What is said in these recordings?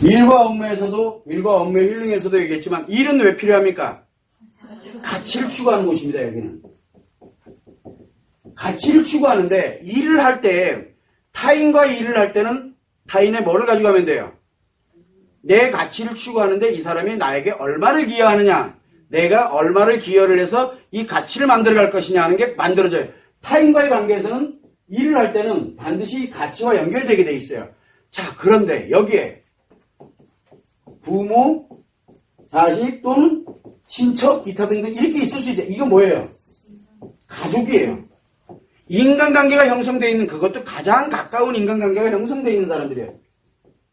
일과 업무의 힐링에서도 얘기했지만 일은 왜 필요합니까? 가치를 추구하는 곳입니다. 여기는 가치를 추구하는데 일을 할 때 타인과 일을 할 때는 타인의 뭐를 가져가면 돼요? 내 가치를 추구하는데 이 사람이 나에게 얼마를 기여하느냐, 내가 얼마를 기여를 해서 이 가치를 만들어갈 것이냐 하는 게 만들어져요. 타인과의 관계에서는 일을 할 때는 반드시 가치와 연결되게 돼 있어요. 자, 그런데 여기에 부모, 자식 또는 친척, 기타 등등 이렇게 있을 수 있죠. 이거 뭐예요? 가족이에요. 인간관계가 형성되어 있는, 그것도 가장 가까운 인간관계가 형성되어 있는 사람들이에요.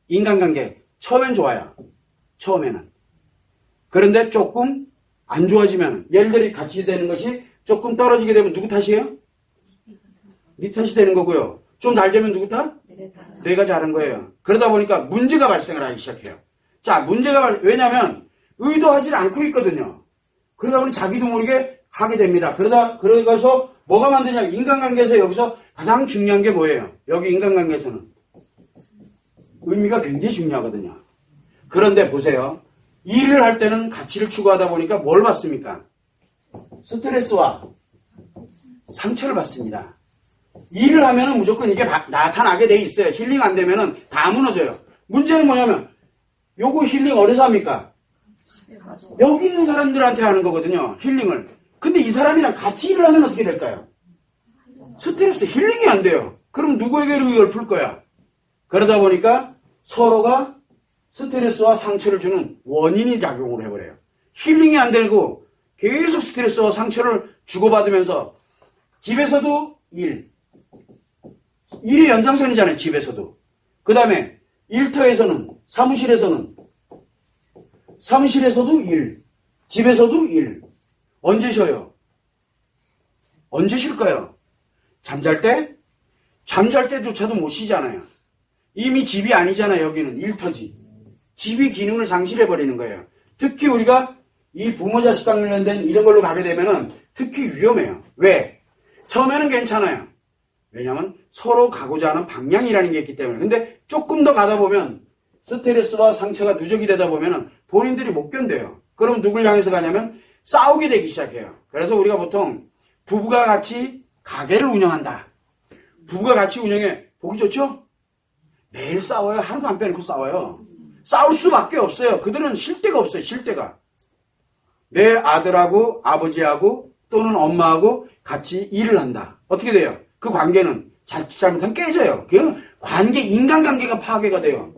인간관계. 처음엔 좋아요. 처음에는. 그런데 조금 안 좋아지면, 예를 들어 같이 되는 것이 조금 떨어지게 되면 누구 탓이에요? 네 탓이 되는 거고요. 좀 잘 되면 누구 탓? 내가 잘한 거예요. 그러다 보니까 문제가 발생을 하기 시작해요. 자, 왜냐면 의도하지 않고 있거든요. 그러다 보니 자기도 모르게 하게 됩니다. 그러고서 뭐가 만드냐면 인간관계에서 여기서 가장 중요한 게 뭐예요? 여기 인간관계에서는 의미가 굉장히 중요하거든요. 그런데 보세요. 일을 할 때는 가치를 추구하다 보니까 뭘 받습니까? 스트레스와 상처를 받습니다. 일을 하면은 무조건 이게 나타나게 돼 있어요. 힐링 안 되면은 다 무너져요. 문제는 뭐냐면 요거 힐링 어디서 합니까? 여기 있는 사람들한테 하는 거거든요. 힐링을. 근데 이 사람이랑 같이 일을 하면 어떻게 될까요? 스트레스 힐링이 안 돼요. 그럼 누구에게로 이걸 풀 거야? 그러다 보니까 서로가 스트레스와 상처를 주는 원인이 작용을 해버려요. 힐링이 안 되고 계속 스트레스와 상처를 주고받으면서 집에서도 일의 연장선이잖아요. 집에서도. 그 다음에 일터에서는, 사무실에서도 일, 집에서도 일. 언제 쉬어요? 언제 쉴까요? 잠잘 때? 잠잘 때조차도 못 쉬잖아요. 이미 집이 아니잖아요. 여기는 일터지. 집이 기능을 상실해버리는 거예요. 특히 우리가 이 부모 자식 관련된 이런 걸로 가게 되면은 특히 위험해요. 왜? 처음에는 괜찮아요. 왜냐면 서로 가고자 하는 방향이라는 게 있기 때문에. 근데 조금 더 가다 보면 스트레스와 상처가 누적이 되다 보면은 본인들이 못 견뎌요. 그럼 누굴 향해서 가냐면 싸우게 되기 시작해요. 그래서 우리가 보통 부부가 같이 가게를 운영한다. 부부가 같이 운영해. 보기 좋죠? 매일 싸워요. 하루도 안 빼놓고 싸워요. 싸울 수밖에 없어요. 그들은 쉴 데가 없어요. 쉴 데가. 내 아들하고 아버지하고 또는 엄마하고 같이 일을 한다. 어떻게 돼요? 그 관계는 잘못하면 깨져요. 그 인간관계가 파괴가 돼요.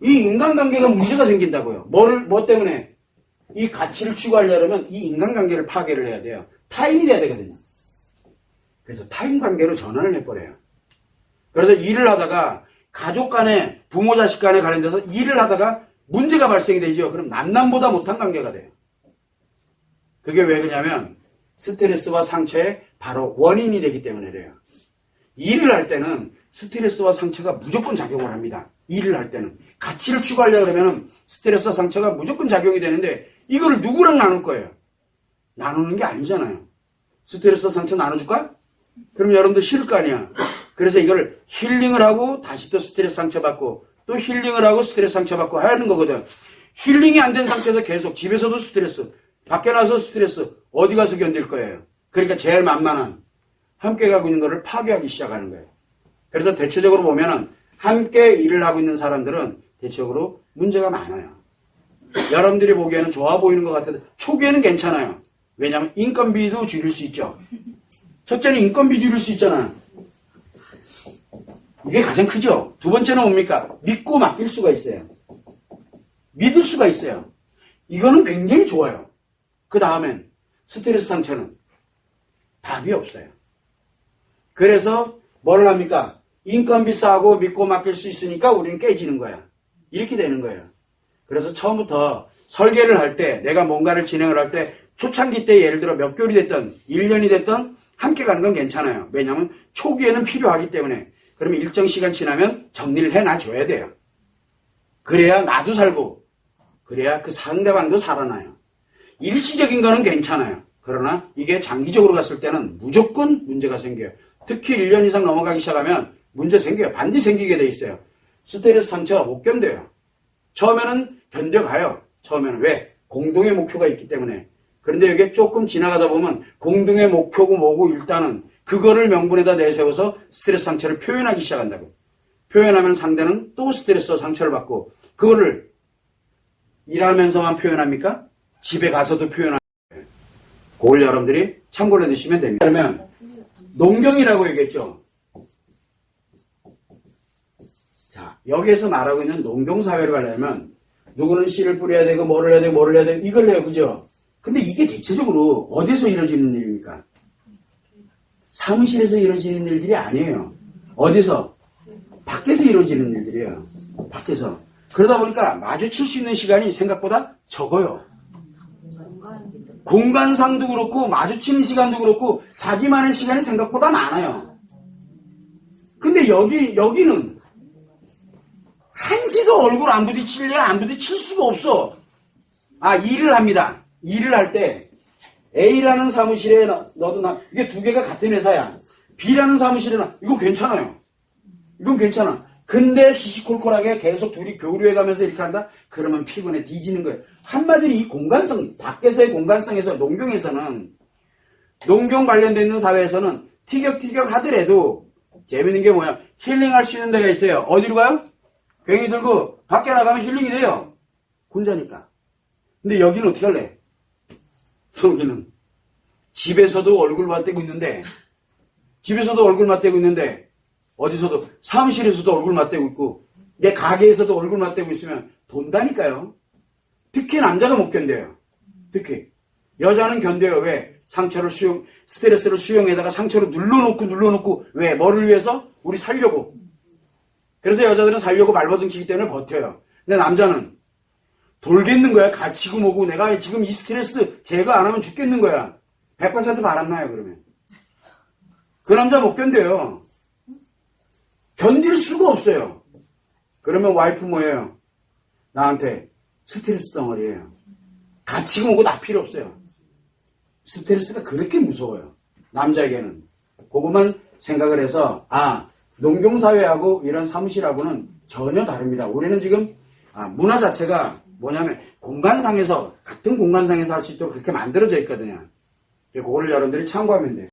이 인간관계가 문제가 생긴다고요. 뭐 때문에? 이 가치를 추구하려면 이 인간관계를 파괴를 해야 돼요. 타인이 돼야 되거든요. 그래서 타인관계로 전환을 해버려요. 그래서 일을 하다가 가족 간에, 부모 자식 간에 관련돼서 일을 하다가 문제가 발생이 되죠. 그럼 남남보다 못한 관계가 돼요. 그게 왜 그러냐면 스트레스와 상처의 바로 원인이 되기 때문에 그래요. 일을 할 때는 스트레스와 상처가 무조건 작용을 합니다. 일을 할 때는. 가치를 추구하려고 그러면 스트레스와 상처가 무조건 작용이 되는데 이거를 누구랑 나눌 거예요? 나누는 게 아니잖아요. 스트레스와 상처 나눠줄까? 그럼 여러분들 싫을 거 아니야. 그래서 이걸 힐링을 하고 다시 또 스트레스 상처받고 또 힐링을 하고 스트레스 상처받고 하는 거거든. 힐링이 안 된 상태에서 계속 집에서도 스트레스, 밖에 나서 스트레스, 어디 가서 견딜 거예요. 그러니까 제일 만만한 함께 가고 있는 거를 파괴하기 시작하는 거예요. 그래서 대체적으로 보면은 함께 일을 하고 있는 사람들은 대체적으로 문제가 많아요. 여러분들이 보기에는 좋아 보이는 것 같아도 초기에는 괜찮아요. 왜냐하면 인건비도 줄일 수 있죠. 첫째는 인건비 줄일 수 있잖아요. 이게 가장 크죠. 두 번째는 뭡니까? 믿고 맡길 수가 있어요. 믿을 수가 있어요. 이거는 굉장히 좋아요. 그 다음엔 스트레스 상처는 답이 없어요. 그래서 뭘 합니까? 인건비 싸고 믿고 맡길 수 있으니까 우리는 깨지는 거야. 이렇게 되는 거예요. 그래서 처음부터 설계를 할 때, 내가 뭔가를 진행을 할 때 초창기 때 예를 들어 몇 개월이 됐든 1년이 됐든 함께 가는 건 괜찮아요. 왜냐하면 초기에는 필요하기 때문에. 그러면 일정 시간 지나면 정리를 해놔줘야 돼요. 그래야 나도 살고 그래야 그 상대방도 살아나요. 일시적인 거는 괜찮아요. 그러나 이게 장기적으로 갔을 때는 무조건 문제가 생겨요. 특히 1년 이상 넘어가기 시작하면 문제 생겨요. 반드시 생기게 돼 있어요. 스트레스 상처가 못 견뎌요. 처음에는 견뎌가요. 처음에는. 왜? 공동의 목표가 있기 때문에. 그런데 이게 조금 지나가다 보면 공동의 목표고 뭐고 일단은 그거를 명분에다 내세워서 스트레스 상처를 표현하기 시작한다고. 표현하면 상대는 또 스트레스 상처를 받고 그거를 일하면서만 표현합니까? 집에 가서도 표현합니다. 그걸 여러분들이 참고를 해두시면 됩니다. 그러면 농경이라고 얘기했죠. 자, 여기에서 말하고 있는 농경사회를 가려면 누구는 씨를 뿌려야 되고 뭐를 해야 되고 뭐를 해야 되고 이걸 해요. 그죠? 근데 이게 대체적으로 어디서 이루어지는 일입니까? 사무실에서 이루어지는 일들이 아니에요. 어디서? 밖에서 이루어지는 일들이에요. 밖에서. 그러다 보니까 마주칠 수 있는 시간이 생각보다 적어요. 공간상도 그렇고 마주치는 시간도 그렇고 자기만의 시간이 생각보다 많아요. 근데 여기는 한시도 얼굴 안 부딪힐래? 안 부딪힐 수가 없어. 일을 합니다. 일을 할 때 A라는 사무실에 너도 이게 두 개가 같은 회사야. B라는 사무실에 이거 괜찮아요. 이건 괜찮아. 근데 시시콜콜하게 계속 둘이 교류해가면서 이렇게 한다? 그러면 피곤해 뒤지는 거예요. 한마디로 이 공간성, 밖에서의 공간성에서 농경에서는 농경 관련되어 있는 사회에서는 티격태격 하더라도 재밌는 게 뭐야? 힐링할 수 있는 데가 있어요. 어디로 가요? 괭이 들고 밖에 나가면 힐링이 돼요. 혼자니까. 근데 여기는 어떻게 할래? 여기는 집에서도 얼굴 맞대고 있는데 어디서도 사무실에서도 얼굴 맞대고 있고 내 가게에서도 얼굴 맞대고 있으면 돈다니까요. 특히 남자가 못 견뎌요. 특히 여자는 견뎌요. 왜? 스트레스를 수용에다가 상처를 눌러놓고 왜? 뭐를 위해서? 우리 살려고. 그래서 여자들은 살려고 발버둥치기 때문에 버텨요. 근데 남자는 돌겠는 거야. 갇히고 뭐고 내가 지금 이 스트레스 제거 안 하면 죽겠는 거야. 100% 바람나요 그러면. 그 남자 못 견뎌요. 견딜 수가 없어요. 그러면 와이프 뭐예요? 나한테 스트레스 덩어리예요. 갇히고 뭐고 나 필요 없어요. 스트레스가 그렇게 무서워요. 남자에게는. 그것만 생각을 해서 농경사회하고 이런 사무실하고는 전혀 다릅니다. 우리는 지금 문화 자체가 뭐냐면 같은 공간상에서 할 수 있도록 그렇게 만들어져 있거든요. 그거를 여러분들이 참고하면 돼요.